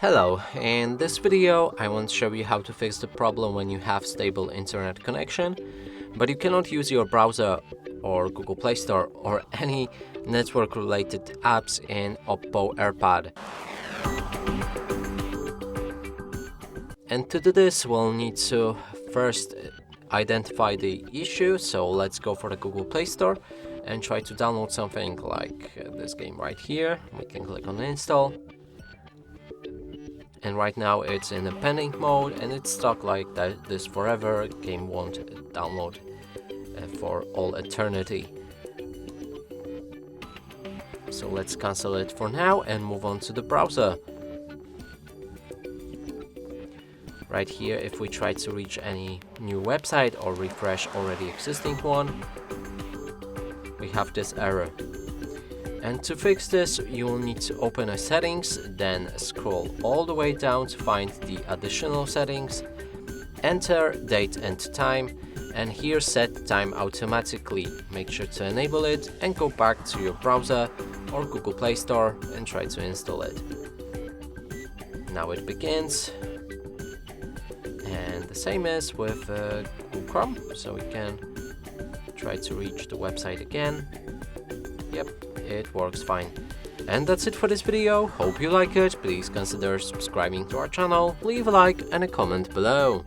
Hello, in this video I want to show you how to fix the problem when you have stable internet connection, but you cannot use your browser or Google Play Store or any network related apps in OPPO Air Pad. And to do this we'll need to first identify the issue, so let's go for the Google Play Store and try to download something like this game right here. We can click on install. And right now it's in a pending mode and it's stuck like this forever. Game won't download for all eternity. So let's cancel it for now and move on to the browser. Right here, if we try to reach any new website or refresh already existing one, we have this error. And to fix this, you will need to open a settings, then scroll all the way down to find the additional settings, enter date and time, and here set time automatically. Make sure to enable it and go back to your browser or Google Play Store and try to install it. Now it begins, and the same is with Google Chrome, so we can try to reach the website again. Yep, it works fine. And that's it for this video. Hope you like it. Please consider subscribing to our channel, leave a like and a comment below.